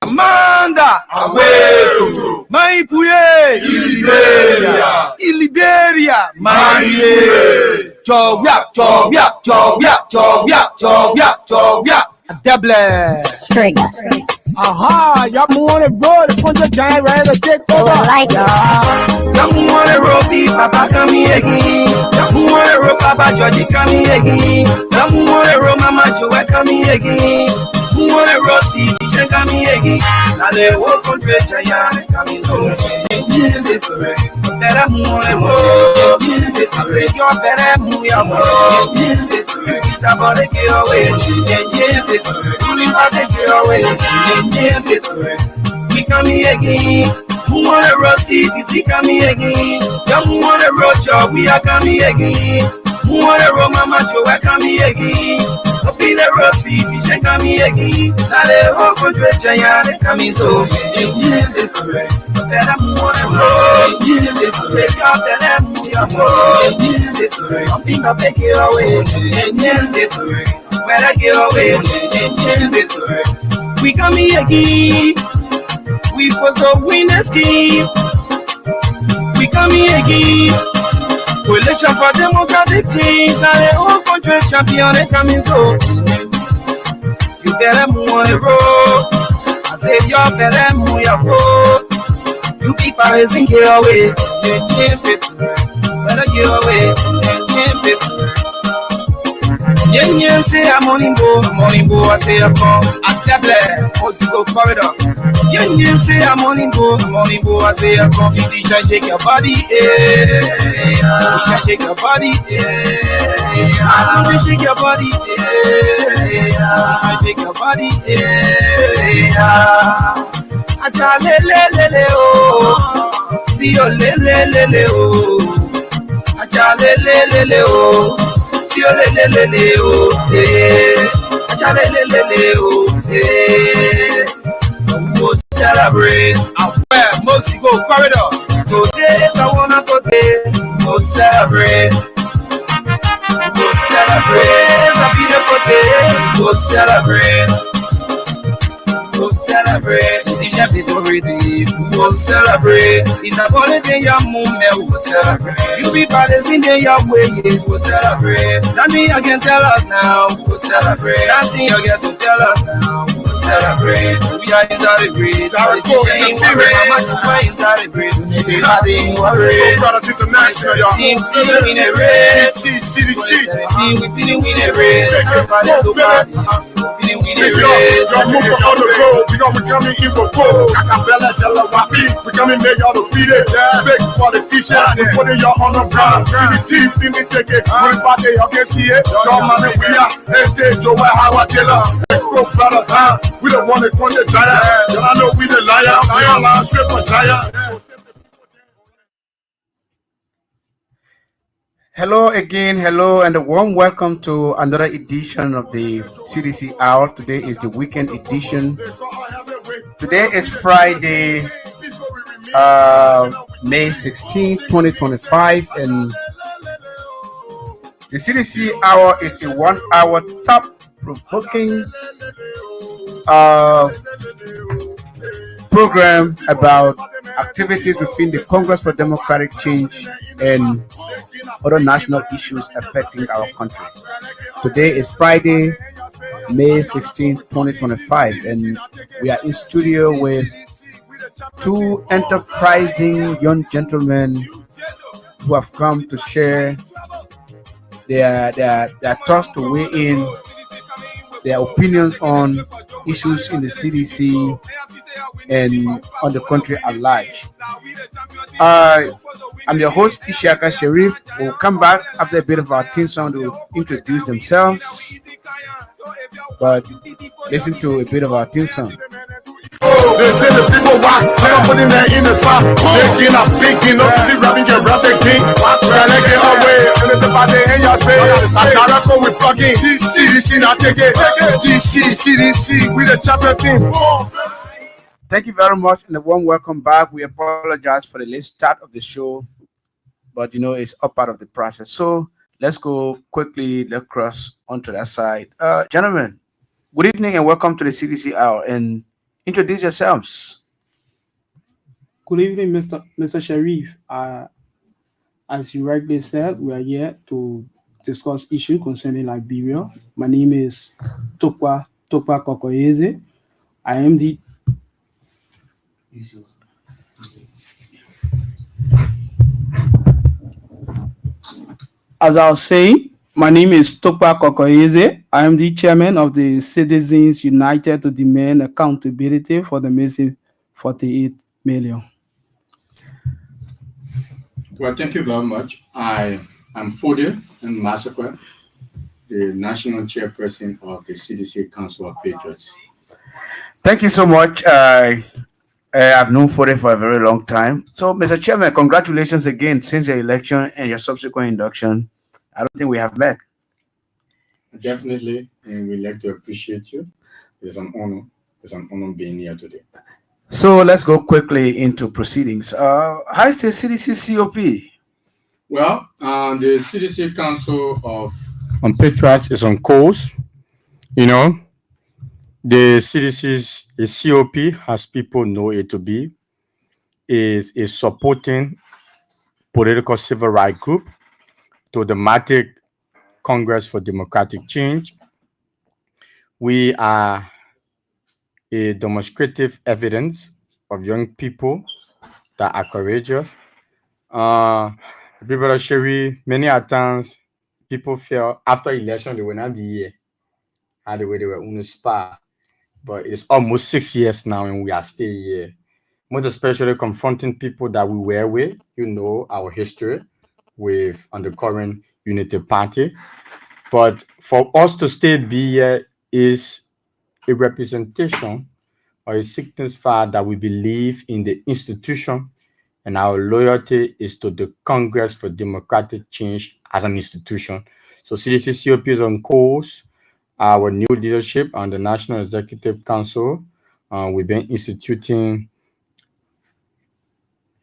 Amanda Aweto Maipuye Iliberia Marie Jovia Double String. Aha, y'all wanna roll the punch a giant right to take over. Like Y'all wanna roll the Papa Kami again. Y'all wanna roll Papa Georgie Kami again. Y'all wanna roll Mama Joe Kami again. Who wanna roll Cdc Kami again? Now they walk on the giant Kami so. Better move roll. I say you're better move your roll. It's about to get away. We come here again. Who wanna roll Cdc coming again? Yeah, who wanna roll job? We are coming again. Who wanna roll Mama Joe? We're coming again. Up in the roll Cdc coming again. Now the whole country giant coming so. Better move on roll. Say you're better move your roll. Something up take it away. Better get away. We come here again. We first go win the scheme. We come here again. Coalition for democratic change. Now the whole country champion they coming so. You better move on the road. I say you better move your road. You keep raising get away. Better get away. Yen say I'm morning go, I say I come at Table, Mexico corridor. Yen say I'm morning go, I say I come. Cdc shake your body, Cdc shake your body, I don't shake your body, Cdc shake your body, Acha le oh, see you le oh, Acha le oh. Le oh say, le oh say, we'll celebrate. I wear Mexico corridor. Today is a wonderful day. We'll celebrate. We'll celebrate. It's a beautiful day. We'll celebrate. We'll celebrate. Déjà victory, we'll celebrate. It's a holiday, your moment, we'll celebrate. You be brothers in your way, we'll celebrate. Nothing you can tell us now, we'll celebrate. Nothing you get to tell us now, we'll celebrate. We are inside the breeze. Our team, how much you are inside the breeze. Maybe nothing worried. Brothers International, y'all. Team feeling in a race. CDC. We feeling in a race. Everybody go party. Feeling in a race. Y'all move on the road. We gonna be coming in before. Casabella, Jella, Wapi. We coming there, y'all to beat it. Big politician. We putting y'all on the ground. CDC, Fimi, take it. We're party, y'all can see it. John Man, we are. Hey, Joe, Howard Taylor. Hey, brothers, huh? We don't want to come the giant. Y'all know we the liar. We all are strip on giant. Hello again, hello, and a warm welcome to another edition of the CDC Hour. Today is the weekend edition. Today is Friday, May 16, 2025, and the CDC Hour is a 1 hour thought-provoking program about activities within the Congress for Democratic Change and other national issues affecting our country. Today is Friday, May 16, 2025, and we are in studio with two enterprising young gentlemen who have come to share their thoughts, to weigh in their opinions on issues in the CDC and on the country at large. I'm your host, Ishaka Sharif. We'll come back after a bit of our team song to introduce themselves. But listen to a bit of our team song. They say the people walk, they're putting their in the spot. Making up, picking up, see rapping, get rap the king. When they get away, and it's about the end, y'all say, I gotta go with plugging. CDC, now take it. CDC, we the champion team. Thank you very much and a warm welcome back. We apologize for the late start of the show, but it's all part of the process. So let's go quickly, let's cross onto that side. Gentlemen, good evening and welcome to the CDC Hour. And introduce yourselves. Good evening, Mr. Sharif. As you rightly said, we are here to discuss issue concerning Liberia. My name is Tokwa Kokoyeze. I am the As I was saying, my name is Tokwa Kokoyeze. I am the chairman of the Citizens United to demand accountability for the missing 48 million. Well, thank you very much. I am Fode and Massacre, the national chairperson of the CDC Council of Patriots. Thank you so much. I've known Fode for a very long time. So, Mr. Chairman, congratulations again since your election and your subsequent induction. I don't think we have met. Definitely, and we'd like to appreciate you. It's an honor. It's an honor being here today. So let's go quickly into proceedings. How is the CDC COP? Well, the CDC Council of Patriots is on course. You know, the CDC's COP, as people know it to be, is a supporting political civil rights group to the Democratic Congress for Democratic Change. We are a demonstrative evidence of young people that are courageous. People are sharing many times people feel after election they will not be here. How the way they were on the spa. But it's almost 6 years now and we are still here. Most especially confronting people that we were with, you know, our history with on the current Unity Party. But for us to still be here is a representation or a signifier that we believe in the institution and our loyalty is to the Congress for Democratic Change as an institution. So CDC COP is on course. Our new leadership on the National Executive Council, we've been instituting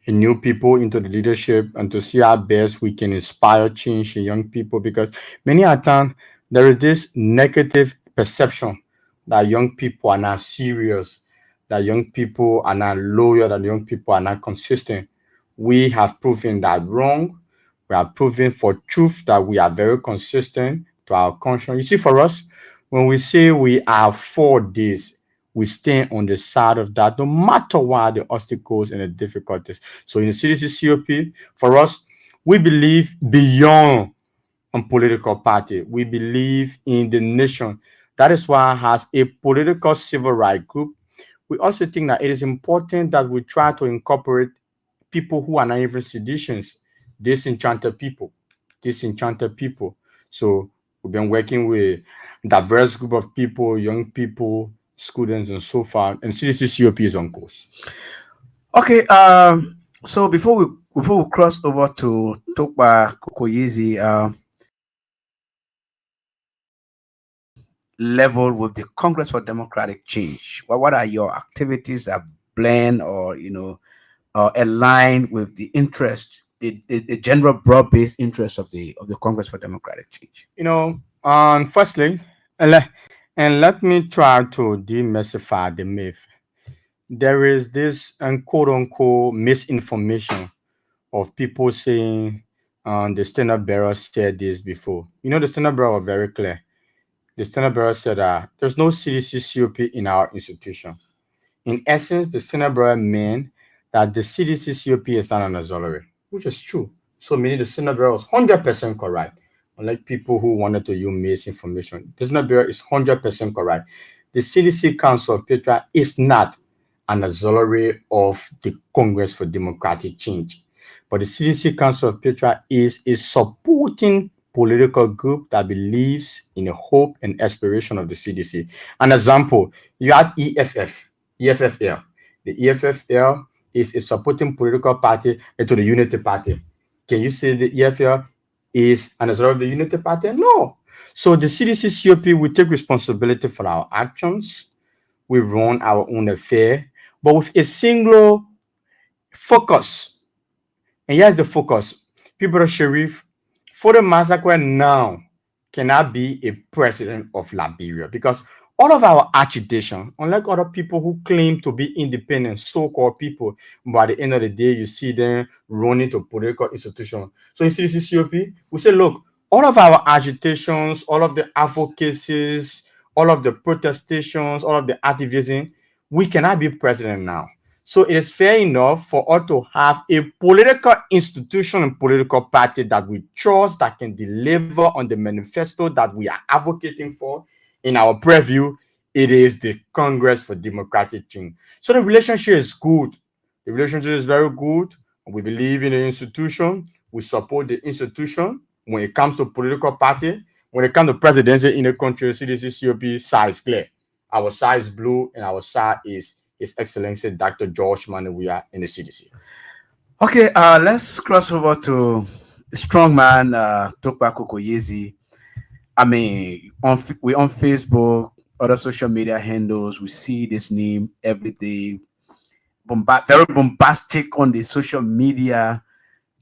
new people into the leadership and to see how best we can inspire change in young people, because many a time there is this negative perception that young people are not serious, that young people are not loyal, that young people are not consistent. We have proven that wrong. We have proven for truth that we are very consistent to our conscience. You see, for us, when we say we are for this, we stand on the side of that, no matter what the obstacles and the difficulties. So in the CDC COP, for us, we believe beyond a political party. We believe in the nation. That is why it has a political civil rights group. We also think that it is important that we try to incorporate people who are not even seditionists, disenchanted people. So we've been working with a diverse group of people, young people, students, and so far. And CDC COP is on course. Okay. So before we cross over to Tokwa Kokoyezi, level with the Congress for Democratic Change, what are your activities that blend or align with the interest, the general broad-based interest of the Congress for Democratic Change? Firstly, and let me try to demystify the myth. There is this quote-unquote misinformation of people saying the standard bearer said this before. The standard bearer was very clear. The standard bearer said that there's no CDC COP in our institution. In essence, the standard bearer meant that the CDC COP is not an auxiliary, which is true. So meaning the standard bearer was 100% correct. Unlike people who wanted to use misinformation, the standard bearer is 100% correct. The CDC Council of Patriots is not an auxiliary of the Congress for Democratic Change, but the CDC Council of Patriots is a supporting political group that believes in the hope and aspiration of the CDC. An example, you have EFFL. The EFFL is a supporting political party to the Unity Party. Can you say the EFFL is an auxiliary of the Unity Party? No. So the CDC COP will take responsibility for our actions. We run our own affair, but with a single focus. And here's the focus. People Sharif, for the massacre now cannot be a president of Liberia, because All of our agitation, unlike other people who claim to be independent, so-called people, but at the end of the day, you see them running to political institutions. So in CDC we say, look, all of our agitations, all of the advocacies, all of the protestations, all of the activism, we cannot be president now. So it is fair enough for us to have a political institution and political party that we trust, that can deliver on the manifesto that we are advocating for. In our preview, it is the Congress for Democratic Change. So the relationship is good. The relationship is very good. We believe in the institution. We support the institution. When it comes to political party, when it comes to presidency in the country, CDC COP side is clear. Our side is blue, and our side is His Excellency Dr. George Manawia in the CDC. Okay, let's cross over to strongman Tokpa Kokoyezi. I mean, we on Facebook, other social media handles, we see this name every day. Very bombastic on the social media,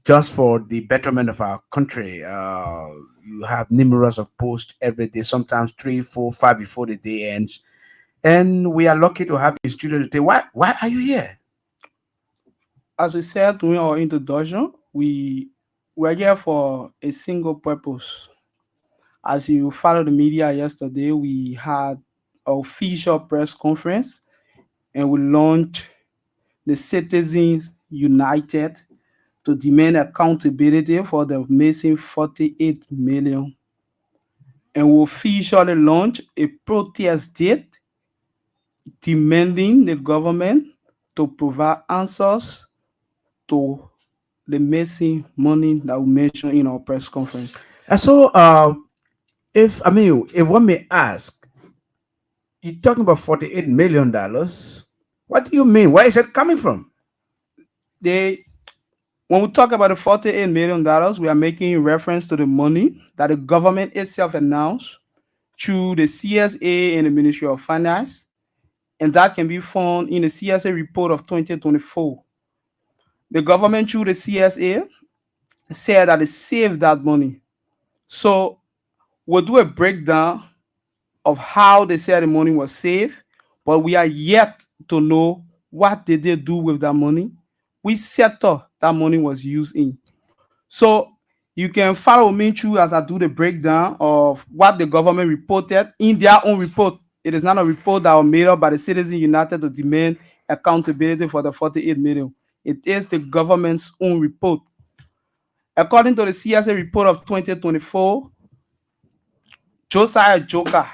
just for the betterment of our country. You have numerous of posts every day, sometimes 3, 4, 5 before the day ends. And we are lucky to have you in studio today. Why are you here? As we said during our introduction, we were here for a single purpose. As you followed the media yesterday, we had an official press conference and we launched the Citizens United to demand accountability for the missing 48 million. And we officially launched a protest date demanding the government to provide answers to the missing money that we mentioned in our press conference. And so, if one may ask, you're talking about $48 million. What do you mean? Where is it coming from? When we talk about the $48 million, we are making reference to the money that the government itself announced through the CSA and the Ministry of Finance, and that can be found in the CSA report of 2024. The government through the CSA said that it saved that money. So we'll do a breakdown of how they said the money was saved, but we are yet to know what did they do with that money, which sector that money was used in. So you can follow me through as I do the breakdown of what the government reported in their own report. It is not a report that was made up by the Citizens United to demand accountability for the 48 million. It is the government's own report. According to the CSA report of 2024, Josiah Joker,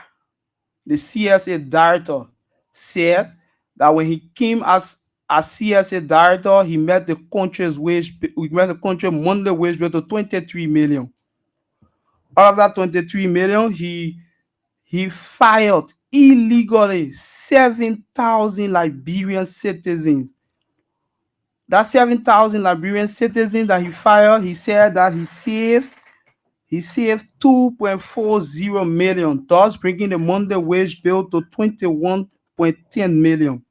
the CSA director, said that when he came as CSA director, he met the country's monthly wage bill to 23 million. Out of that 23 million, he fired illegally 7,000 Liberian citizens. That 7,000 Liberian citizens that he fired, he said that he saved $2.40 million, thus bringing the monthly wage bill to 21.10 million.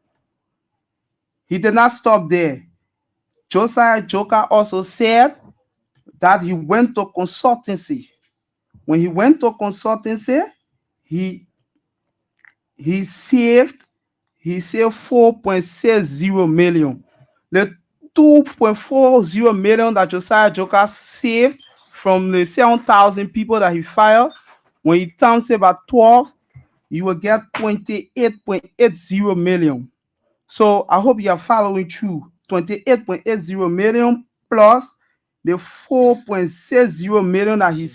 He did not stop there. Josiah Joker also said that he went to consultancy. When he went to consultancy, he saved 4.60 million. The 2.40 million that Josiah Joker saved from the 7,000 people that he fired, when he turns about 12, you will get 28.80 million. So I hope you are following through. 28.80 million plus the 4.60 million that he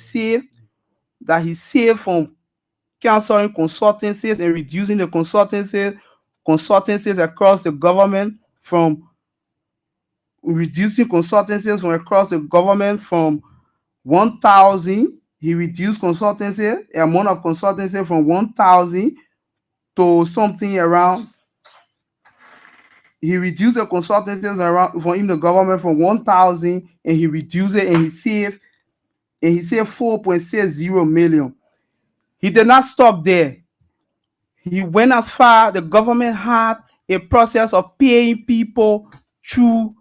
saved from canceling consultancies and reducing the consultancies across the government from 1,000. He reduced consultancy, amount of consultancy from 1,000 to something around. He reduced the consultancies around for him, the government, from 1,000, and he reduced it, and he saved 4.60 million. He did not stop there. He went as far. The government had a process of paying people through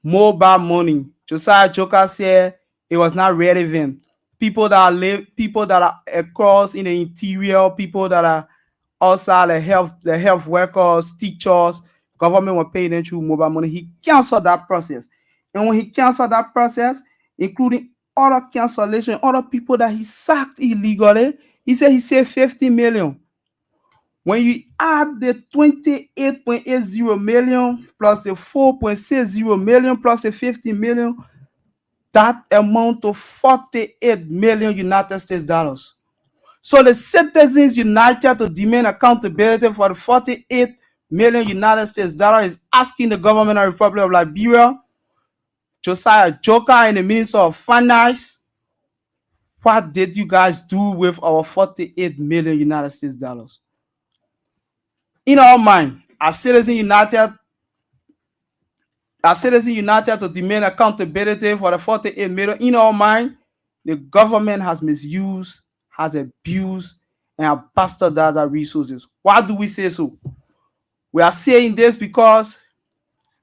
mobile money. Josiah Joker said it was not relevant. People that are across in the interior, people that are outside the health workers, teachers, government were paying them through mobile money. He canceled that process. And when he canceled that process, including other cancellation, other people that he sacked illegally, he said he saved 50 million. When you add the 28.80 million plus the 4.60 million plus the 50 million, that amount to 48 million United States dollars. So the citizens united to demand accountability for the 48 million United States dollars is asking the government of the Republic of Liberia, Josiah Joker in the Minister of Finance, what did you guys do with our 48 million United States dollars? In our mind, as citizens united to demand accountability for the 48 million, in our mind, the government has misused, has abused, and have bastardized our resources. Why do we say so? We are saying this because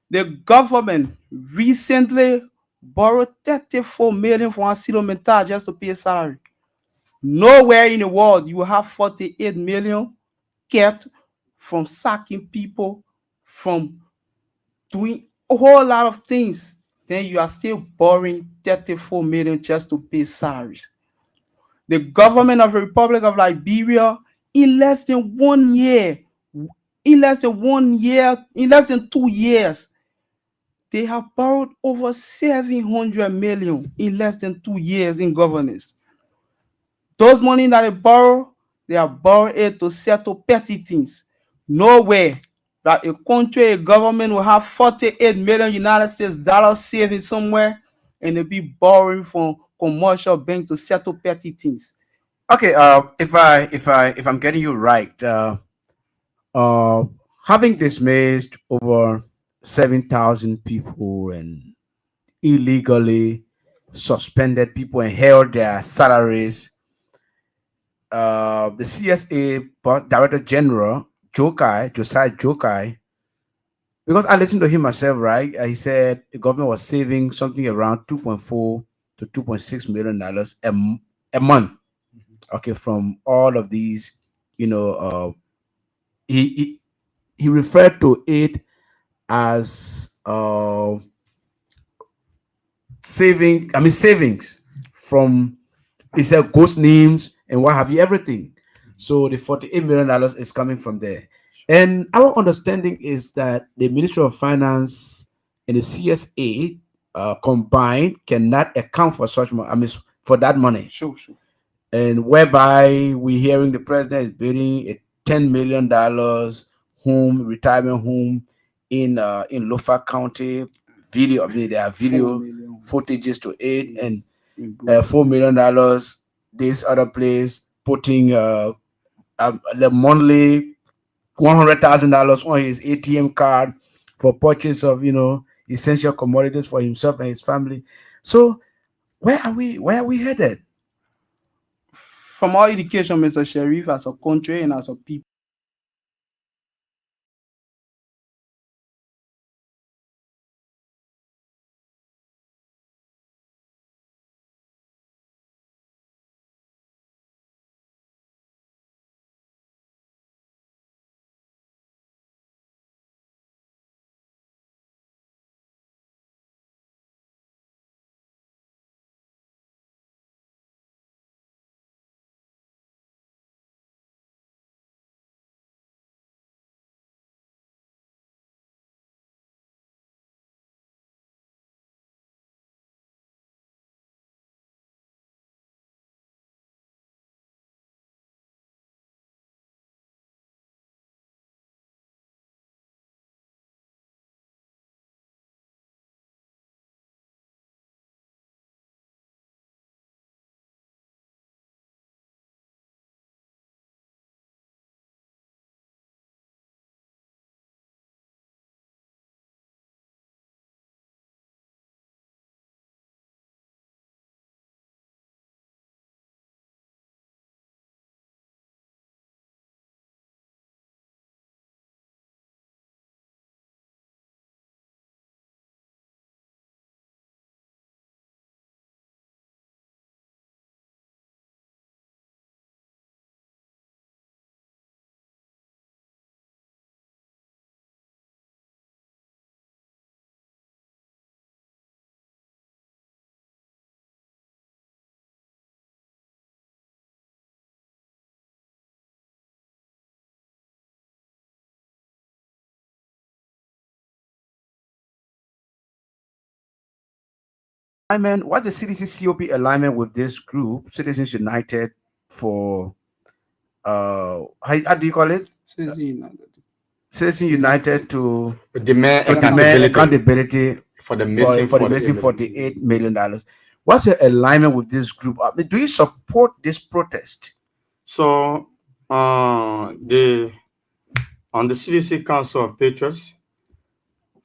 the government recently borrowed 34 million from Mental just to pay salary. Nowhere in the world you will have 48 million kept from sacking people, from doing a whole lot of things. Then you are still borrowing 34 million just to pay salaries. The government of the Republic of Liberia, in less than 1 year, in less than 2 years, they have borrowed over 700 million in less than 2 years in governance. Those money that they have borrowed it to settle petty things. Nowhere that a country, a government will have 48 million United States dollars saving somewhere and they be borrowing from commercial bank to settle petty things. Okay, if I'm getting you right, uh, having dismissed over 7,000 people and illegally suspended people and held their salaries, the CSA Director General Josiah Jokai, because I listened to him myself, right? He said the government was saving something around 2.4 to 2.6 million dollars a month. Okay, from all of these, you know, he he, he referred to it as savings from, he said, ghost names and what have you, everything. So the $48 million is coming from there. And our understanding is that the Ministry of Finance and the CSA combined cannot account for such money. For that money. Sure. And whereby we hearing the president is building a $10 million retirement home in Lofa County. There are video footages to it, and $4 million. This other place putting the monthly $100,000 on his ATM card for purchase of essential commodities for himself and his family. So where are we headed? From our education, Mr. Sheriff, as a country and as a people, alignment? What's the CDC COP alignment with this group, Citizens United for how do you call it? Says Citizens United to Demand demand accountability accountability for the missing for the 48 missing million. $48 million. What's your alignment with this group? I mean, do you support this protest? So, the on the CDC Council of Patriots,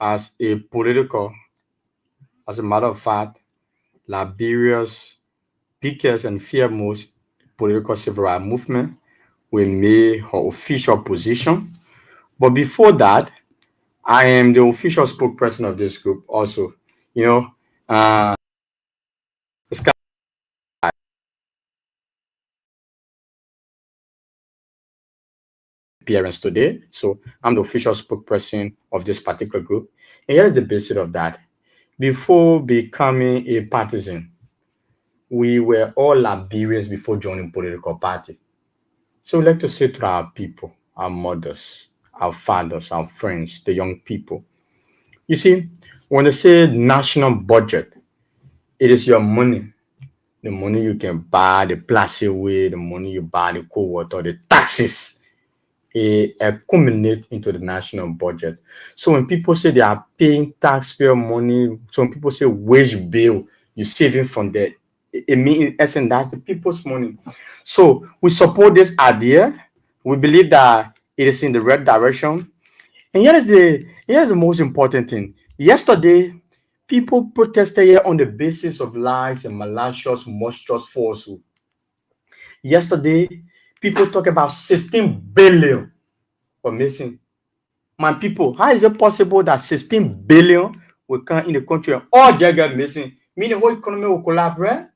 as a political, as a matter of fact, Liberia's biggest and foremost political civil rights movement, we made her official position. But before that, I am the official spokesperson of this group also. You know, it's kind of appearance today. So I'm the official spokesperson of this particular group. And here's the basis of that. Before becoming a partisan, we were all Liberians before joining political party. So we like to say to our people, our mothers, our fathers, our friends, the young people. You see, when they say national budget, it is your money. The money you can buy the plastic with, the money you buy the cold water, the taxes, it accumulate into the national budget. So when people say they are paying taxpayer money, some people say wage bill, you're saving from that. It means in essence that's the people's money. So we support this idea. We believe that it is in the right direction. And here's the most important thing. Yesterday, people protested here on the basis of lies and malicious, monstrous falsehood. Yesterday, people talk about 16 billion for missing. My people, how is it possible that 16 billion will come in the country and all get missing? Meaning the whole economy will collapse, right?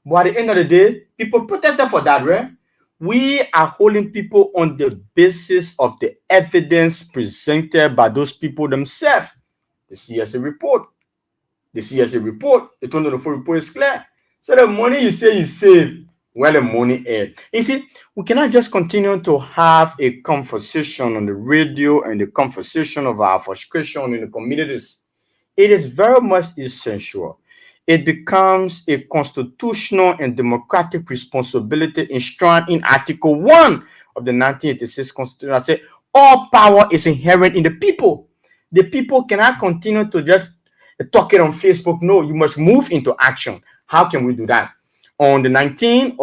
But at the end of the day, people protested for that, right? We are holding people on the basis of the evidence presented by those people themselves. The CSA report. The CSA report, the 2024 report is clear. So the money you say you save, where the money is. You see, we cannot just continue to have a conversation on the radio and the conversation of our frustration in the communities. It is very much essential. It becomes a constitutional and democratic responsibility enshrined in Article 1 of the 1986 Constitution that says all power is inherent in the people. The people cannot continue to just talk it on Facebook. No, you must move into action. How can we do that? On the 19th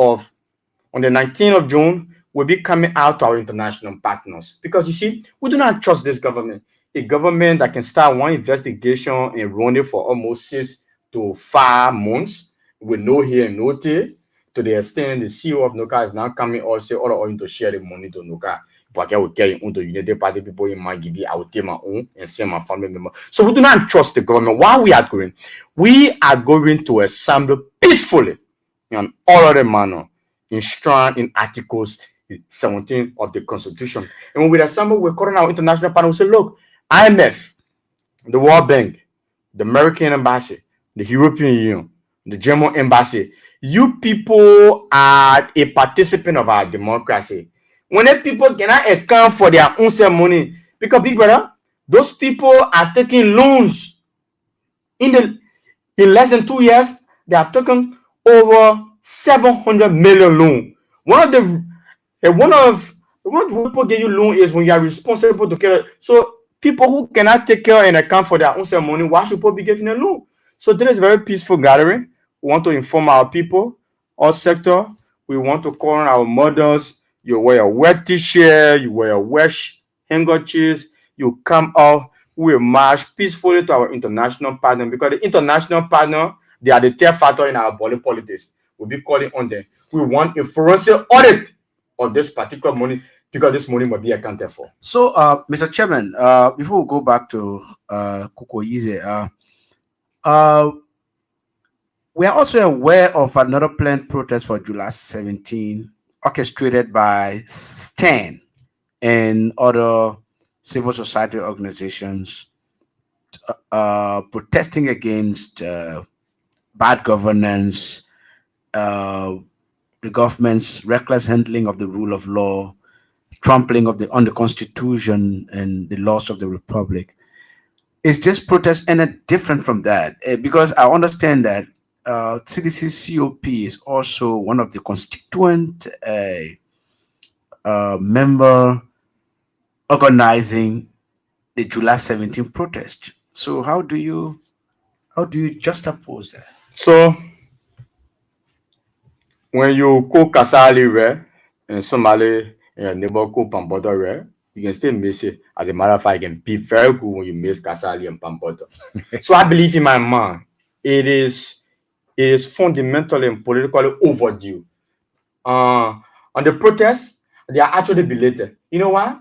of June, we'll be coming out to our international partners because you see, we do not trust this government. A government that can start one investigation and run it for almost 6 to 5 months with no here and no there, to the extent the CEO of Noka is now coming or say all of to share the money to Noka. But I will get into United Party people in my give I will take my own and send my family member. So we do not trust the government. Why we are going? We are going to assemble peacefully in all other manner, enshrined in Articles 17 of the Constitution. And when we assemble, we're calling our international partners. We say, look, IMF, the World Bank, the American Embassy, the European Union, the German Embassy, you people are a participant of our democracy. When the people cannot account for their own ceremony, because big brother, those people are taking loans. In less than 2 years, they have taken over 700 million loan. One of people give you loan is when you are responsible to care. So people who cannot take care and account for their own ceremony, why should people be giving a loan? So today is a very peaceful gathering. We want to inform our people, all sector. We want to call on our mothers. You wear a wet t-shirt, you wear a wet handkerchiefs, you come out, we march peacefully to our international partner because the international partner, they are the third factor in our body politics. We'll be calling on them. We want a forensic audit of this particular money because this money must be accounted for. So, Mr. Chairman, before we go back to Kukoyize, we are also aware of another planned protest for July 17, orchestrated by STAN and other civil society organizations protesting against bad governance, the government's reckless handling of the rule of law, trampling on the Constitution and the laws of the Republic. Is this protest any different from that? Because I understand that CDC COP is also one of the constituent member organizing the July 17th protest. So how do you juxtapose that? So when you cook kasali rare and somebody in your neighbor cook pampoto rare, you can still miss it. As a matter of fact, it can be very good when you miss kasali and pampoto. So I believe in my mind, it is fundamentally and politically overdue. On the protests, they are actually belated. You know why?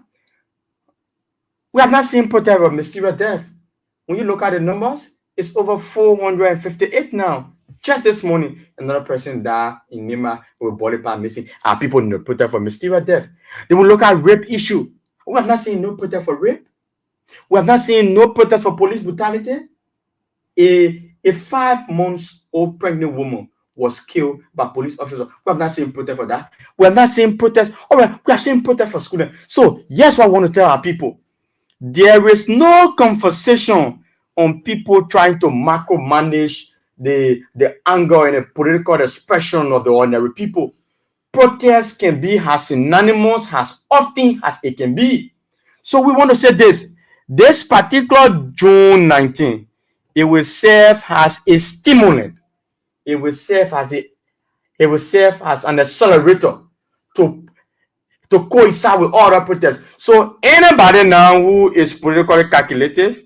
We have not seen protest of mysterious death. When you look at the numbers, it's over 458 now. Just this morning, another person died in Nima with body part missing. Are people in the protest for mysterious death? They will look at rape issue. We have not seen no protest for rape. We have not seen no protest for police brutality. A 5 months old pregnant woman was killed by police officers. We have not seen protest for that. We have not seen protest. All right, we have seen protest for schooling. So, yes, what I want to tell our people, there is no conversation on people trying to micromanage the anger and the political expression of the ordinary people. Protests can be as synonymous as often as it can be. So we want to say this particular June 19, it will serve as a stimulant. It will serve as an accelerator to coincide with all the protests. So anybody now who is politically calculative,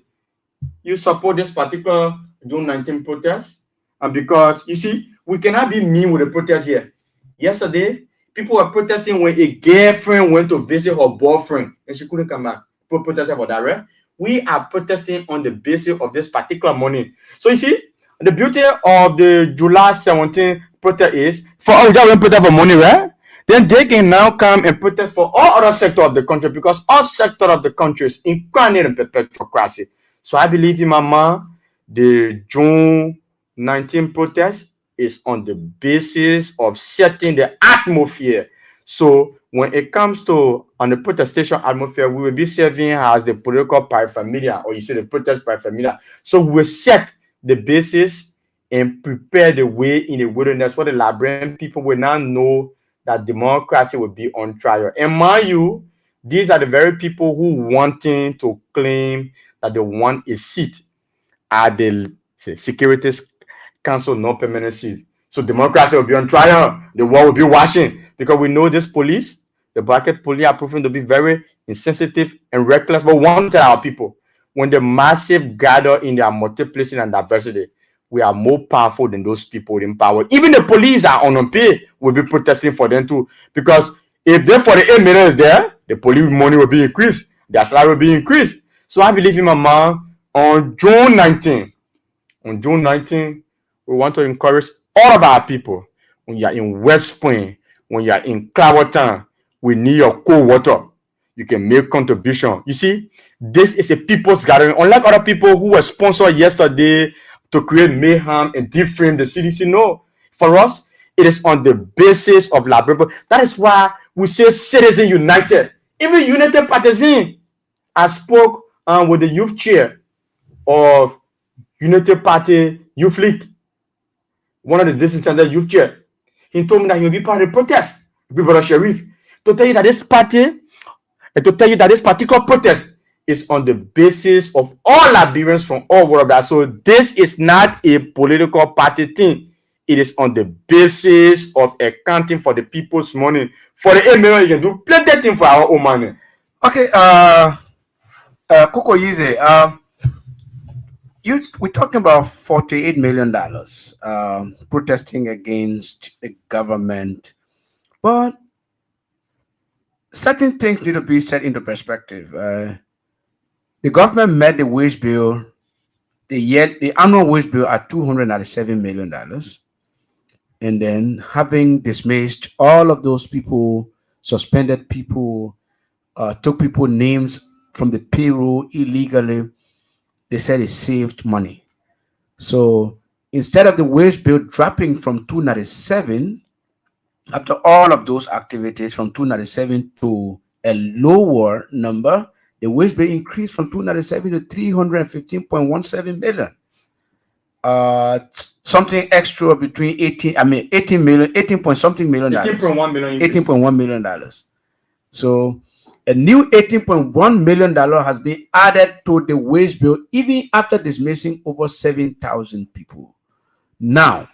you support this particular June 19 protest. And because you see, we cannot be mean with the protest here. Yesterday, people were protesting when a girlfriend went to visit her boyfriend and she couldn't come back. People protested for that, right? We are protesting on the basis of this particular money. So you see, the beauty of the July 17 protest is for all that we protest for money, right? Then they can now come and protest for all other sectors of the country because all sectors of the country is incarnate in perpetuocracy. So I believe in my mind, the June 19 protest is on the basis of setting the atmosphere. So when it comes to on the protestation atmosphere, we will be serving as the political paraphernalia, or you say the protest paraphernalia. So we will set the basis and prepare the way in the wilderness where the Liberian people will now know that democracy will be on trial. And mind you, these are the very people who wanting to claim that they want a seat at the Security Council non-permanent seat. So democracy will be on trial. The world will be watching because we know this police, the bracket police, are proven to be very insensitive and reckless. But one tell our people, when the massive gather in their multiplicity and diversity, we are more powerful than those people in power. Even the police are unpaid. Will be protesting for them too. Because if they 48 million is there, the police money will be increased. Their salary will be increased. So I believe in my mind on June 19. On June 19, we want to encourage all of our people. When you are in West Point, when you are in Claverton, we need your cold water. You can make contribution. You see, this is a people's gathering. Unlike other people who were sponsored yesterday to create mayhem and defame the CDC. No, for us, it is on the basis of Library. That is why we say Citizen United. Even United Partisan, I spoke with the youth chair of United Party Youth League, one of the disenfranchised youth chair. He told me that he will be part of the protest. Brother Sharif, to tell you that this party, and to tell you that this particular protest is on the basis of all Liberians from all world. So this is not a political party thing. It is on the basis of accounting for the people's money. For the 8 million, you can do plenty things for our own money. Okay, Coco Yize, we're talking about $48 million protesting against the government, but certain things need to be set into perspective. The government met the wage bill, the annual wage bill at $297 million, and then having dismissed all of those people, suspended people, took people names from the payroll illegally. They said it saved money. So instead of the wage bill dropping from 297, after all of those activities from 297 to a lower number, the wage bill increased from 297 to 315.17 million. something extra between 18 million, 18 point something million dollars. 18.1 million. $18.1 million. So a new $18.1 million has been added to the wage bill even after dismissing over 7,000 people. Now,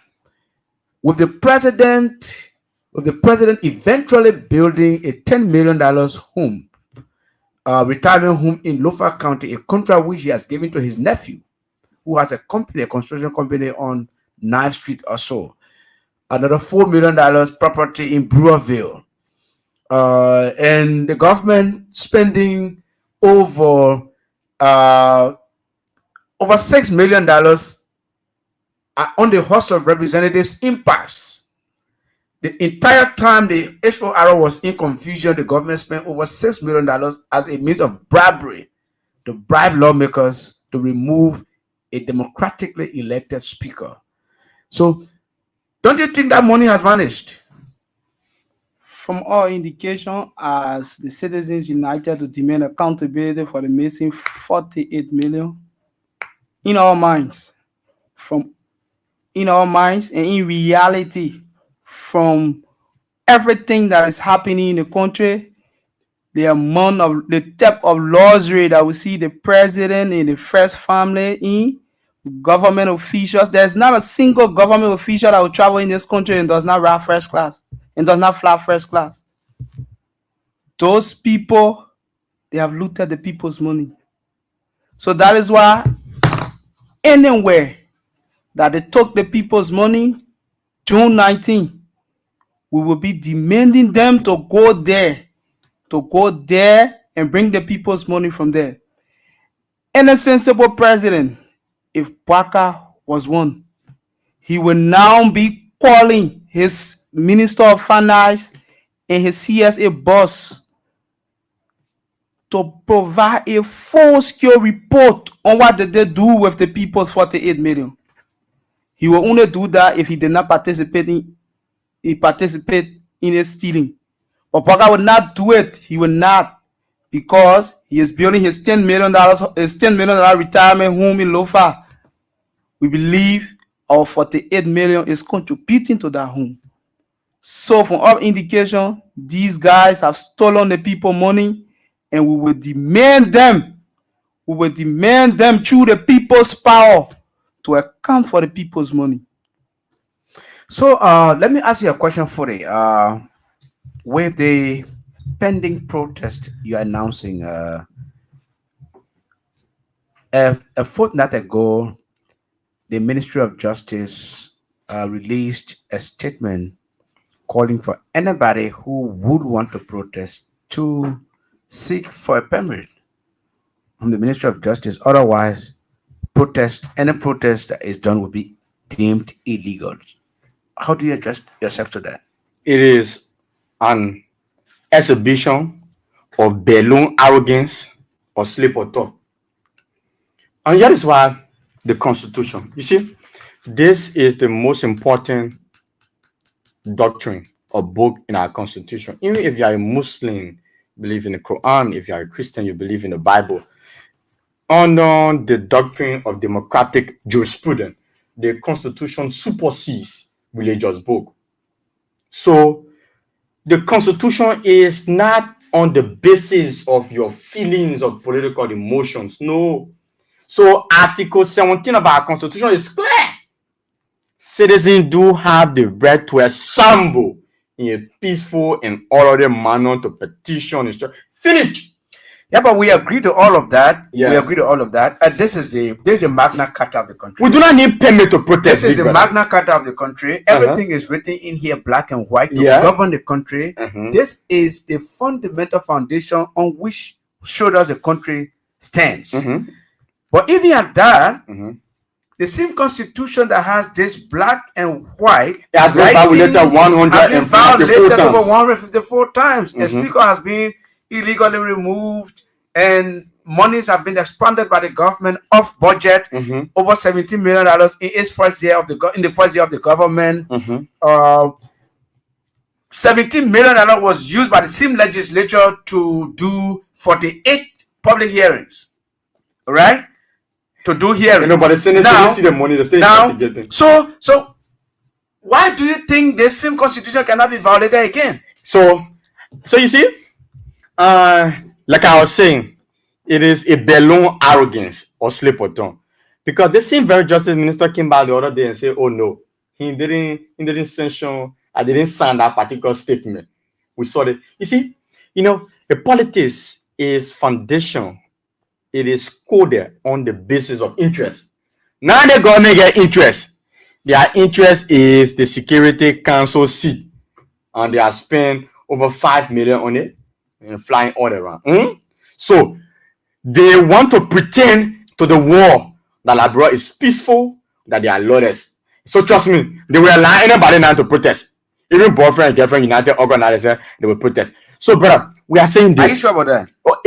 with the president eventually building a $10 million home, retirement home in Lofa County, a contract which he has given to his nephew, who has a construction company on 9th Street or so. Another $4 million property in Brewerville. And the government spending over $6 million on the House of Representatives impasse. The entire time the HOR was in confusion, the government spent over $6 million as a means of bribery to bribe lawmakers to remove a democratically elected speaker. So, don't you think that money has vanished? From all indication, as the citizens united to demand accountability for the missing 48 million, in our minds, and in reality, from everything that is happening in the country, the type of luxury that we see the president and the first family in, government officials, there's not a single government official that will travel in this country and does not ride first class and does not fly first class. Those people, they have looted the people's money. So that is why anywhere that they took the people's money, June 19, we will be demanding them to go there and bring the people's money from there. Any sensible president, if Baka was one, he will now be calling his Minister of Finance and his CSA boss to provide a full-scale report on what did they do with the people's 48 million. He will only do that if he did not participate in his stealing. But Baka will not do it. He will not, because he is building his $10 million retirement home in Lofa. We believe our 48 million is contributing to that home. So from all indication, these guys have stolen the people money, and we will demand them. We will demand them through the people's power to account for the people's money. So let me ask you a question for the with the pending protest you're announcing. A fortnight ago, the Ministry of Justice released a statement calling for anybody who would want to protest to seek for a permit from the Ministry of Justice. Otherwise, any protest that is done will be deemed illegal. How do you adjust yourself to that? It is an exhibition of balloon arrogance or slip or talk. And that is why the Constitution, you see, this is the most important doctrine or book in our Constitution. Even if you are a Muslim, you believe in the Quran. If you are a Christian, you believe in the Bible. Under the doctrine of democratic jurisprudence, the Constitution supersedes religious book. So the Constitution is not on the basis of your feelings or political emotions. No. So Article 17 of our Constitution is clear. Citizens do have the right to assemble in a peaceful and orderly manner to petition. Finish. Yeah, but we agree to all of that. Yeah. We agree to all of that. And this is the Magna Carta of the country. We do not need permit to protest. This is the Magna Carta of the country. Everything is written in here, black and white, to govern the country. This is the fundamental foundation on which showed us the country stands. But even at that, the same constitution that has this black and white has been violated 154 times. The speaker has been illegally removed, and monies have been expanded by the government off budget, over $17 million in its first year of the government. $17 million was used by the same legislature to do 48 public hearings, right? to do hearing. You know, but the Senate didn't see the money. The state now, have to get them. So why do you think the same constitution cannot be violated again? So you see, like I was saying, it is a balloon arrogance or slip of tongue, because the same very justice minister came back the other day and said, "Oh no, he didn't sanction. I didn't sign that particular statement." We saw that. You see, the politics is foundation. It is coded on the basis of interest. Now the government get interest. Their interest is the Security Council seat, and they have spent over 5 million on it and flying all around. So they want to pretend to the world that Liberia is peaceful, that they are lawless. So trust me, they will allow anybody now to protest. Even boyfriend and girlfriend united organizers, they will protest. So brother, we are saying this. Are you sure about that? Oh,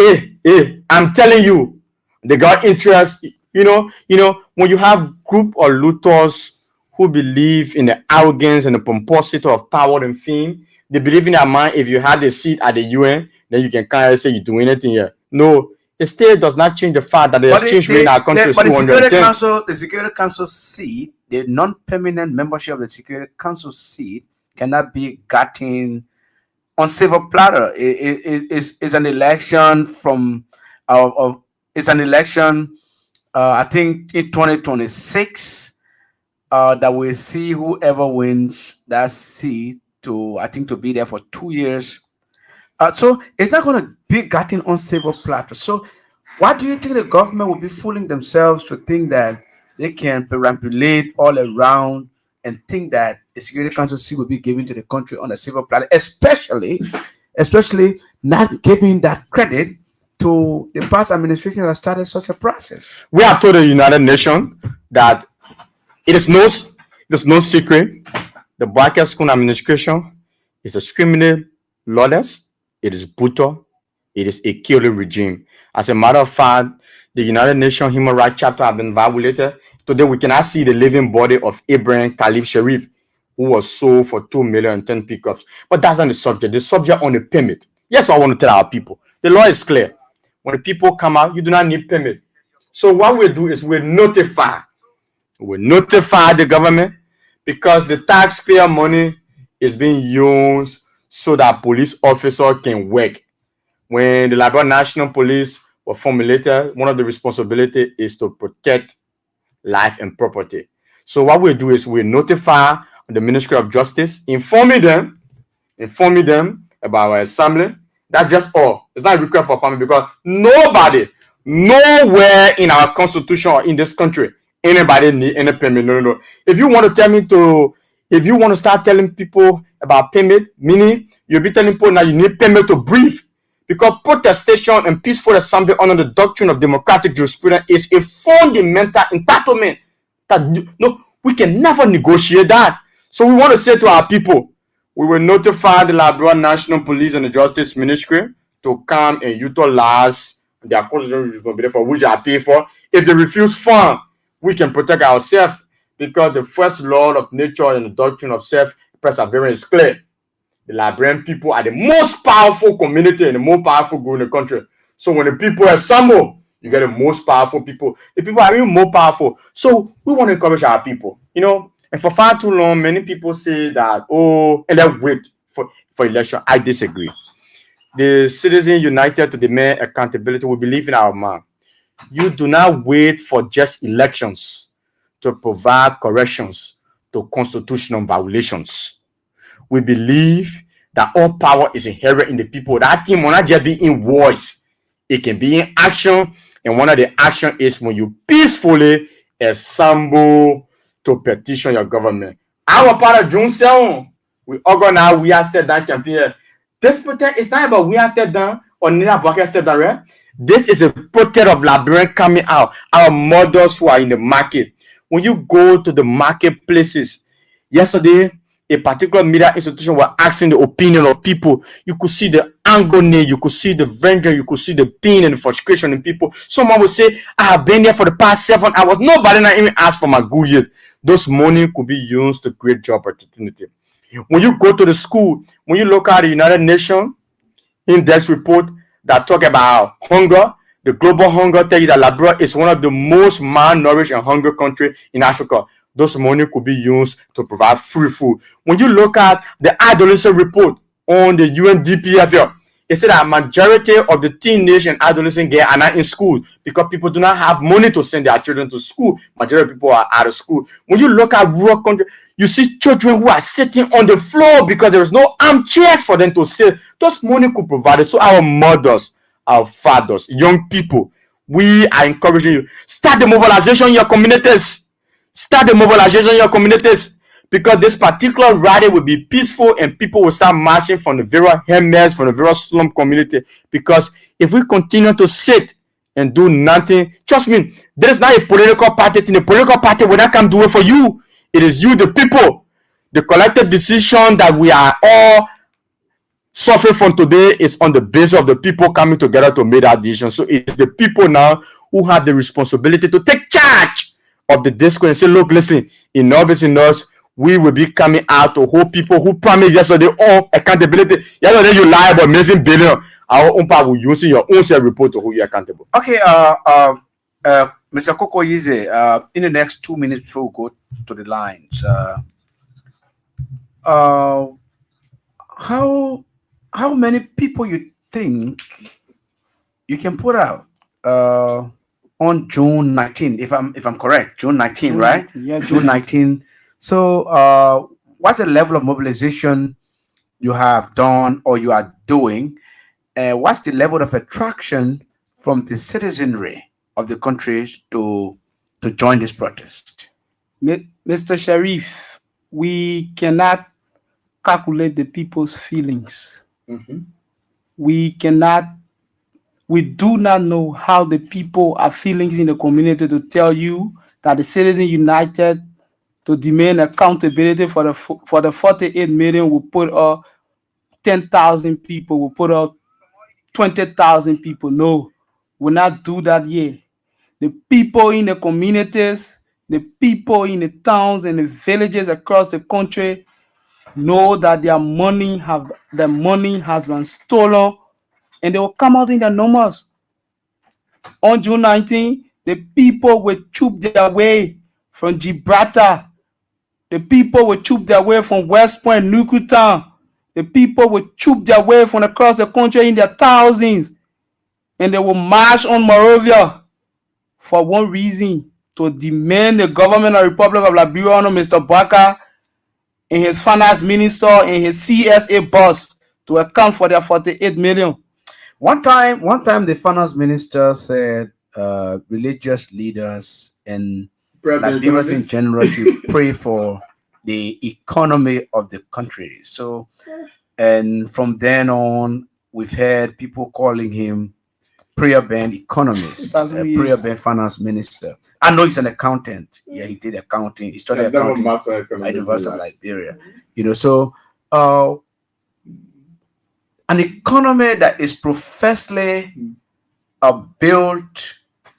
I'm telling you, they got interest. When you have group of looters who believe in the arrogance and the pomposity of power and fame, they believe in their mind, if you had a seat at the UN, then you can kind of say you do anything here. No, it still does not change the fact that the exchange rate in our country is 210. The Security Council seat, the non-permanent membership of the Security Council seat cannot be gotten on silver platter. It's an election from it's an election. I think in 2026 that we'll see whoever wins that seat to be there for 2 years. So it's not going to be gotten on silver platter. So why do you think the government will be fooling themselves to think that they can perambulate all around and think that the Security Council seat will be given to the country on a silver platter, especially not giving that credit to the past administration that started such a process? We have told the United Nations that it is no secret. The Black School administration is a criminal, lawless. It is brutal. It is a killing regime. As a matter of fact, the United Nations Human Rights Chapter have been violated. Today, we cannot see the living body of Abraham Khalif Sharif, who was sold for 2 million and 10 pickups. But that's not the subject. The subject on the permit. Yes, what I want to tell our people. The law is clear. When the people come out, you do not need permit. So what we do is we notify the government, because the taxpayer money is being used so that police officer can work. When the Liberia National Police were formulated, one of the responsibility is to protect life and property. So what we do is we notify the Ministry of Justice, informing them about our assembly. That's just all. It's not required for permit, because nowhere in our constitution or in this country anybody need any permit. No. If you want to start telling people about permit, meaning you'll be telling people now you need permit to breathe, because protestation and peaceful assembly under the doctrine of democratic jurisprudence is a fundamental entitlement that we can never negotiate that. So we want to say to our people, we will notify the Liberia National Police and the Justice Ministry to come and utilize their constitutional responsibility for which I pay for. If they refuse fund, we can protect ourselves, because the first law of nature and the doctrine of self-perseverance is clear. The Liberian people are the most powerful community and the most powerful group in the country. So when the people assemble, you get the most powerful people. The people are even more powerful. So we want to encourage our people, and for far too long, many people say that, and then wait for election. I disagree. The citizens united to demand accountability. We believe in our man. You do not wait for just elections to provide corrections to constitutional violations. We believe that all power is inherent in the people. That thing will not just be in voice. It can be in action. And one of the action is when you peacefully assemble to petition your government. Our part of June 7, we organize We Are Step Down campaign. This protest is not about We Are Step Down or Nina Bucket Step Down, right? This is a protest of Liberians coming out. Our mothers who are in the market. When you go to the marketplaces, yesterday, a particular media institution was asking the opinion of people. You could see the agony, you could see the vengeance, you could see the pain and the frustration in people. Someone would say, I have been here for the past 7 hours. Nobody not even asked for my good years. Those money could be used to create job opportunity. When you go to the school, when you look at the United Nations index report that talk about hunger, The global hunger tell you that Liberia is one of the most malnourished and hungry countries in Africa. Those money could be used to provide free food. When you look at the adolescent report on the UNDP here, it said that majority of the teenage and adolescent girls are not in school because people do not have money to send their children to school. Majority of people are out of school. When you look at rural country, you see children who are sitting on the floor because there is no armchairs for them to sit. Those money could provide it. So our mothers, our fathers, young people, we are encouraging you. Start the mobilization in your communities. Start the mobilization in your communities. Because this particular rally will be peaceful and people will start marching from the various hemers, from the various slum community. Because if we continue to sit and do nothing, trust me, there is not a political party thing. The political party will not come do it for you. It is you, the people. The collective decision that we are all suffering from today is on the basis of the people coming together to make that decision. So it is the people now who have the responsibility to take charge of the discourse and say, look, listen, enough is enough. We will be coming out to hold people who promised yesterday on accountability. Yesterday you lie about missing billion. Our own part will use your own self report to hold you accountable. Okay, Mr. Koko Yize, in the next 2 minutes before we go to the lines, how many people you think you can put out on June 19th? If I'm correct, June 19th, right? 19th, yeah, June 19th. So, what's the level of mobilization you have done or you are doing? What's the level of attraction from the citizenry of the countries to join this protest? Mr. Sharif, we cannot calculate the people's feelings. We do not know how the people are feeling in the community to tell you that the Citizens United to demand accountability for the 48 million will put up 10,000 people, will put up 20,000 people. No, we'll not do that yet. The people in the communities, the people in the towns and the villages across the country know that their money has been stolen, and they will come out in their numbers. On June 19, the people will choop their way from Gibraltar. The people will choop their way from West Point, Nukutown. The people will choop their way from across the country in their thousands. And they will march on Monrovia for one reason, to demand the government of the Republic of Liberia under Mr. Baka and his finance minister and his CSA boss to account for their 48 million. One time the finance minister said religious leaders and Liberians in general should pray for the economy of the country. So, and from then on, we've had people calling him prayer band economist, prayer band finance minister. I know he's an accountant. Yeah, he did accounting. He studied accounting at the University of Liberia. So an economy that is professedly built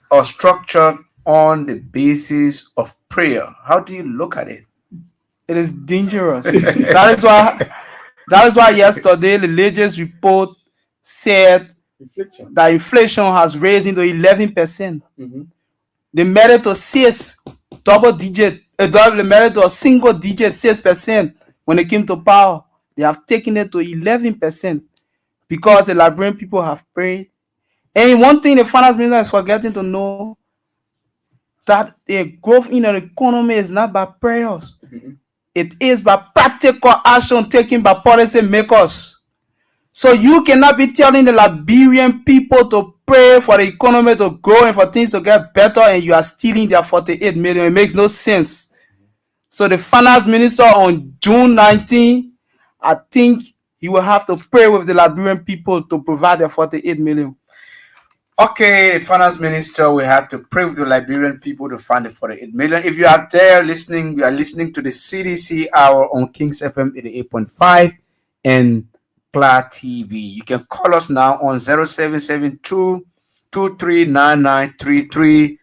or structured on the basis of prayer. How do you look at it? It is dangerous. That is why yesterday the latest report said that inflation has raised into 11%. They made it to 6 double digit. They made it to a single digit 6% when it came to power. They have taken it to 11% because the Liberian people have prayed. And one thing the finance minister is forgetting to know, that the growth in the economy is not by prayers. It is by practical action taken by policy makers. So you cannot be telling the Liberian people to pray for the economy to grow and for things to get better, and you are stealing their 48 million. It makes no sense. So the finance minister on June 19, I think he will have to pray with the Liberian people to provide their 48 million. Okay, the finance minister will have to pray with the Liberian people to find the 48 million. If you are there listening, you are listening to the CDC Hour on Kings FM 88.5 and Cloud TV. You can call us now on 0772 239933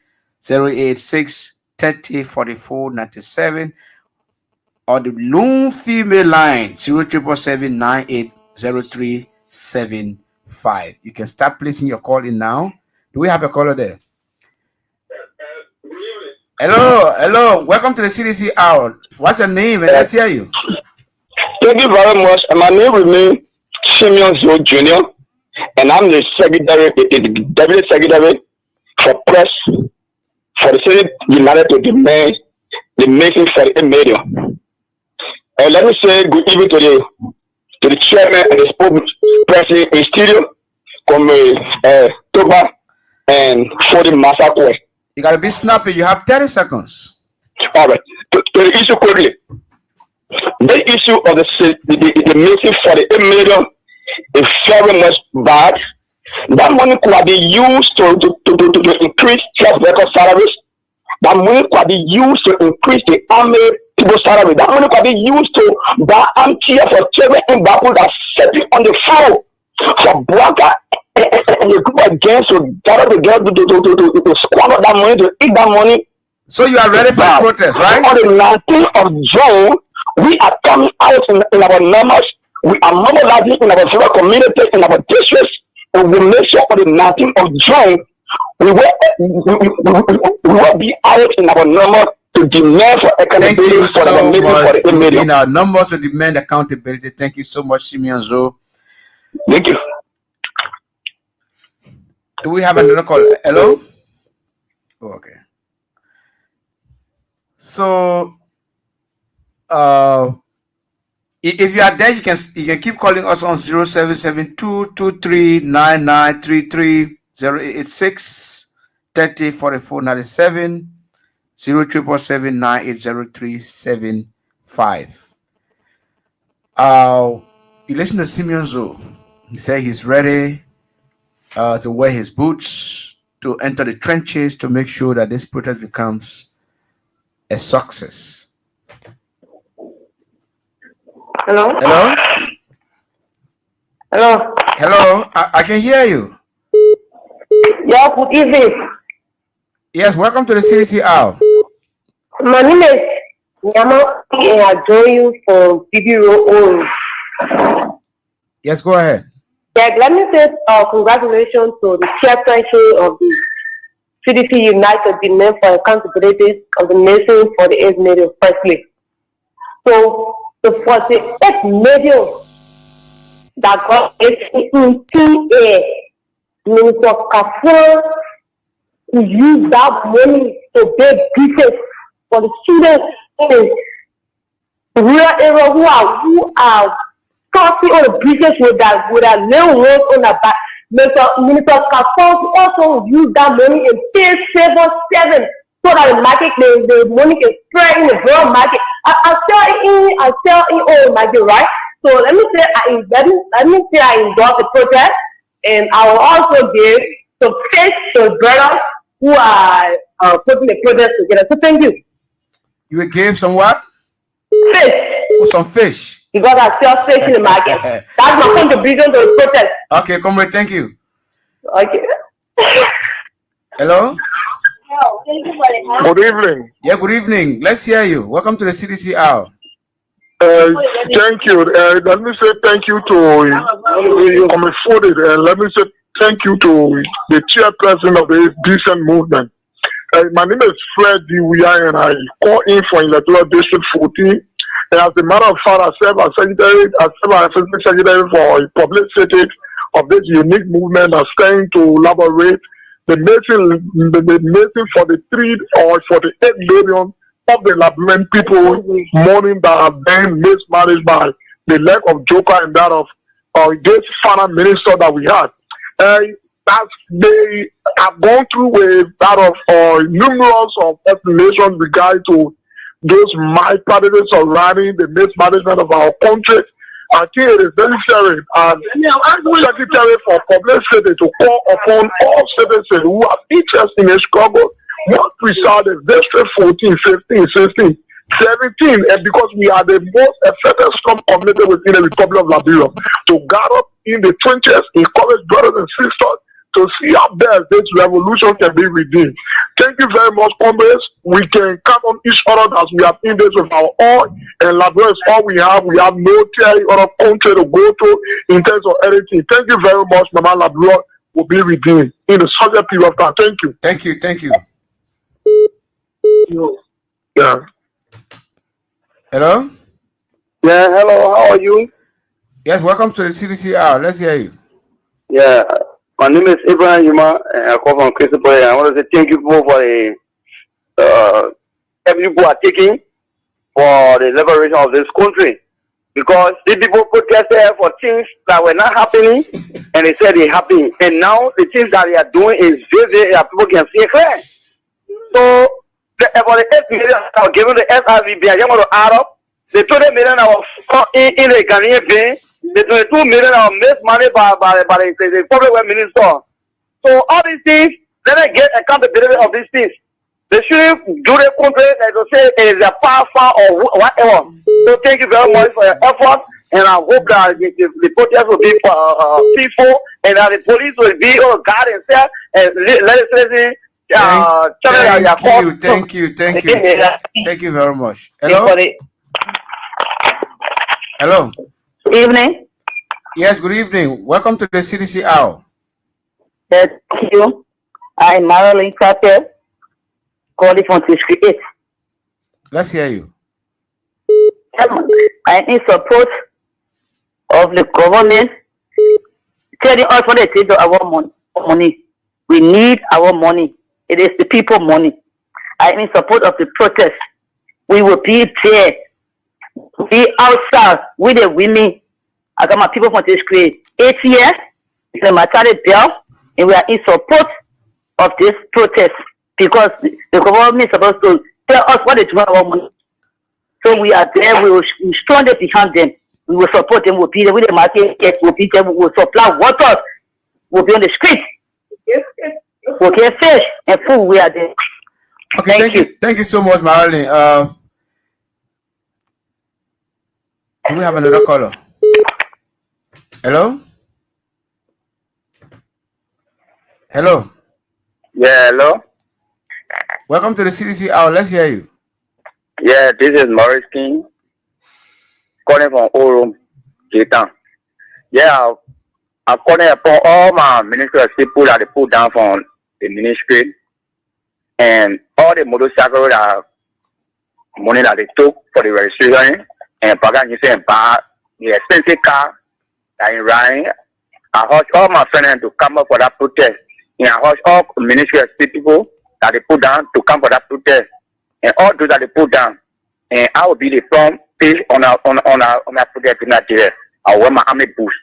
086 30 44 97 or the Loon female line 0777 980375. You can start placing your call in now. Do we have a caller there? Hello. Welcome to the CDC Hour. What's your name? And let's hear you. Thank you very much. My name remains Simeon Zo Jr. and I'm the deputy secretary for press for the City United to demand the making for the medium. And let me say good evening to the chairman and the spokesperson in studio, Toba and for the massacre. You gotta be snappy. You have 30 seconds. All right. To the issue quickly. The issue of the missing for the million is very much bad. That money could be used to increase job record salaries. That money could be used to increase the army people's salary. That money could be used to buy armchair for children in Baku that sitting on the floor for Braga and the group of gangs to gather together to squander that money, to eat that money. So you are ready for the protest, right? On the 19th of June, we are coming out in our numbers. We are mobilizing in our rural community, in our districts, and we make sure on the 19th of June, we will be out in our numbers to demand for accountability for the much for the in our numbers to demand accountability. Thank you so much, Simeon Zo. Thank you. Do we have another call? Hello? Oh, okay. So if you are there, you can keep calling us on 0772239933 086 30 44 97 0377980375. You listen to Simeon Zo. He said he's ready to wear his boots, to enter the trenches, to make sure that this protest becomes a success. Hello? I can hear you. Yeah, good evening. Yes, welcome to the CDC Hour. My name is Yama and I join you from PB Yes, go ahead. Yeah, let me say congratulations to the chairperson of the CDC United Demand for Accountability of the Nation for the 8th Media firstly. So the 48th media that got ACTA, Minister Kafur, to use that money to pay pieces for the students in rural area who are starting on the business with that little work on the back. Minister Kafur also use that money and pay 7 so that the market, the money can spread in the broad market. I sell in all market, right? So let me say I endorse the protest, and I will also give some fish to brothers who are putting the protest together. So thank you. You will give some what? Fish. Oh, some fish. Because I sell fish in the market. That's my contribution to the protest. Okay, comrade, thank you. Okay. Hello? Good evening. Yeah, good evening. Let's hear you. Welcome to the CDC Hour. Thank you. Let me say thank you to and let me say thank you to the chairperson of the decent movement. My name is Fred Diwia and I call in for Electoral District 14. And as a matter of fact, I serve as assistant secretary for publicity of this unique movement that's trying to elaborate the message for the 3 or 48 million of the Liberian people mourning that have been mismanaged by the lack of joker and that of this final minister that we had. That they have gone through with that of numerous of explanations regarding to those malpractices surrounding the mismanagement of our country. I think it is necessary as Secretary for Publicity to call upon all citizens who have interest in a struggle, not preserve the District 14, 15, 16, 17, and because we are the most affected slum community within the Republic of Liberia, to gather in the trenches, encourage brothers and sisters to see how best this revolution can be redeemed. Thank you very much, comrades. We can count on each other as we have in this with our all, and Liberia is all we have. We have no other country to go to in terms of anything. Thank you very much, Mama Liberia. will be redeemed in the short period of time. Thank you. Thank you. Thank you. Yeah. Hello? Yeah, hello, how are you? Yes, welcome to the CDC Hour. Let's hear you. Yeah, my name is Abraham Yuma, and I come from Christopher. I want to say thank you for the every people are taking for the liberation of this country. Because the people protested for things that were not happening, and they said they're happening. And now the things that they are doing is very, people can see it clear. So, about the 8 million that were given the SIVB, I just want to add up. The 20 million that was in the Ghanaian bank, the 22 million that was missed money by the public welfare minister. So, all these things, let us get accountability of these things. They shouldn't do the country like to say it is a power or whatever. So thank you very much for your effort, and I hope that the protest will be peaceful, and that the police will be guard themselves and legislating. Thank you. Thank you very much. Hello. Hello. Good evening. Yes, good evening. Welcome to the CDC Hour. Thank you. I'm Marilyn Carter, calling from District 8. Let's hear you. I'm in support of the government telling us what they take our money. We need our money. It is the people money. I'm in support of the protest. We will be there. Be outside with the women. I got my people from District 8 here. It's a maternity bill, and we are in support of this protest because the government is supposed to tell us what they do with our money. So we are there, we will strongly behind them. We will support them, we'll be there with the market, we'll be there, we will supply water, we'll be on the street. We'll get fish and food, we are there. Okay, thank you. Thank you so much, Marilyn. Do we have another caller? Hello? Hello? Yeah, hello? Welcome to the CDC Hour. Let's hear you. Yeah, this is Maurice King, calling from Orum, K-Town. Yeah, I'm calling upon all my ministers, people that they put down from the ministry, and all the motorcycles that money that they took for the registration, and Pagan, you say, buy the expensive car that is riding. I urge all my friends to come up for that protest. And I urge all ministry people that they put down to come for that protest. And all those that they put down. And I will be the front page on our protest in Nigeria. I wear my army boots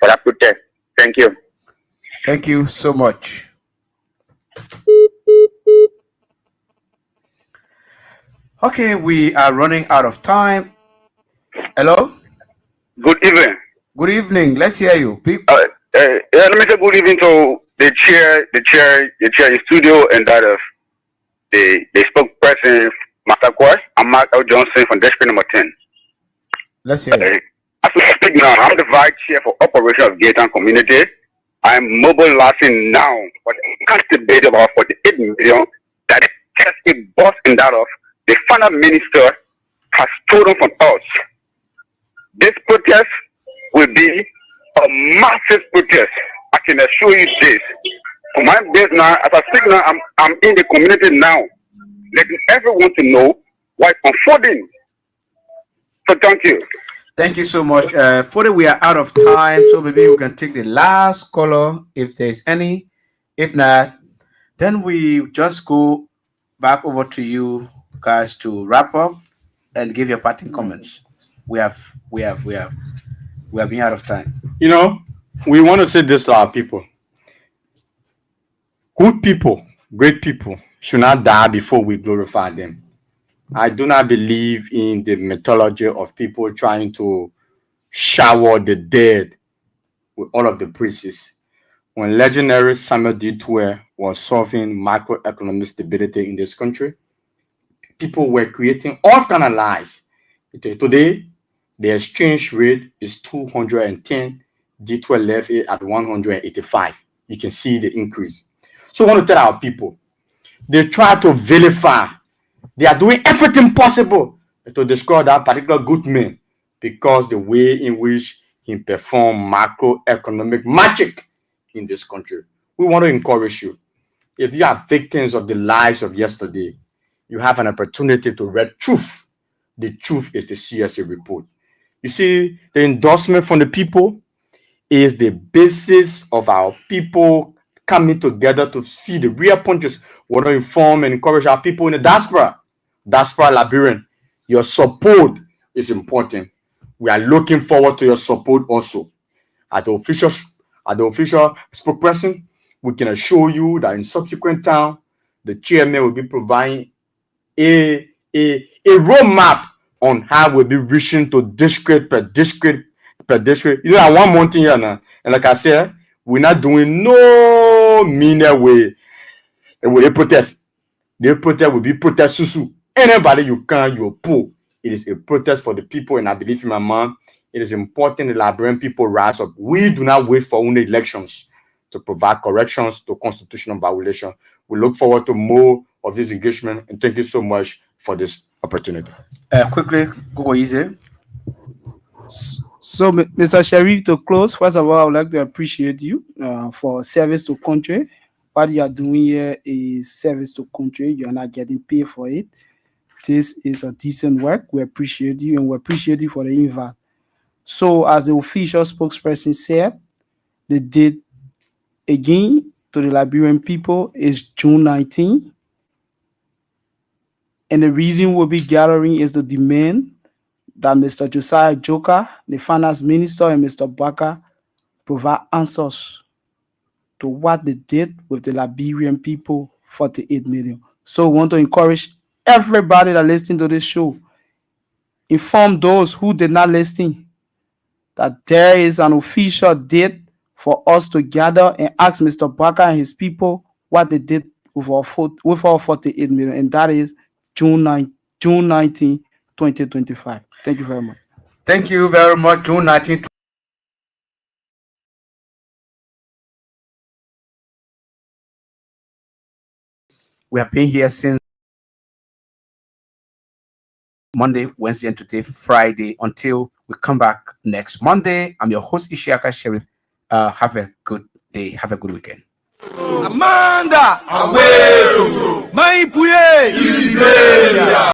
for that protest. Thank you. Thank you so much. Okay, we are running out of time. Hello? Good evening. Good evening. Let's hear you. Let me say good evening to the chair, the studio, and that of the spokesperson, Master Quest, and Mark L. Johnson from district number 10. Let's hear you. As we speak now, I'm the vice chair for operation of Gaytown community. I'm mobilizing now for the can't debate about 48 million that just a boss in that of the final minister has stolen from us. This protest will be a massive protest. I can assure you this. For my base now, as I speak now, I'm in the community now, letting everyone to know what's unfolding. So thank you. Thank you so much. Further, we are out of time, so maybe we can take the last caller if there's any. If not, then we just go back over to you guys to wrap up and give your parting comments. We have been out of time. You know, we want to say this to our people. Good people, great people should not die before we glorify them. I do not believe in the mythology of people trying to shower the dead with all of the praises. When legendary Samuel D. Tuer was solving macroeconomic stability in this country, people were creating all kinds of lies. Today, the exchange rate is 210. D12 left it at 185. You can see the increase. So I want to tell our people, they try to vilify. They are doing everything possible to destroy that particular good man because the way in which he performed macroeconomic magic in this country. we want to encourage you. If you are victims of the lies of yesterday, you have an opportunity to read truth. The truth is the CSA report. You see, the endorsement from the people is the basis of our people coming together to see the real punches. We want to inform and encourage our people in the diaspora Liberian. Your support is important. We are looking forward to your support also. As the official spokesperson, we can assure you that in subsequent time, the chairman will be providing a roadmap on how we'll be reaching to district per district per district. You know, I want one thing here now. And like I said, we're not doing no meaner way. And with a protest, the protest will be protest susu. Anybody you can, you pull. It is a protest for the people, and I believe in my mind, it is important the Liberian people rise up. We do not wait for only elections to provide corrections to constitutional violation. We look forward to more of this engagement, and thank you so much for this opportunity. Quickly, go easy. So, Mr. Sheriff, to close, first of all, I would like to appreciate you for service to country. What you are doing here is service to country. You are not getting paid for it. This is a decent work. We appreciate you, and we appreciate you for the invite. So, as the official spokesperson said, the date again to the Liberian people is June 19. And the reason we'll be gathering is to demand that Mr. Josiah Joker, the finance minister, and Mr. Baka provide answers to what they did with the Liberian people, 48 million. So we want to encourage everybody that listening to this show, inform those who did not listen that there is an official date for us to gather and ask Mr. Baka and his people what they did with our 48 million, and that is June 19, 2025. Thank you very much. Thank you very much. June 19th. We have been here since Monday, Wednesday, and today, Friday, until we come back next Monday. I'm your host, Ishiaka Sheriff. Have a good day. Have a good weekend. Amanda, away, my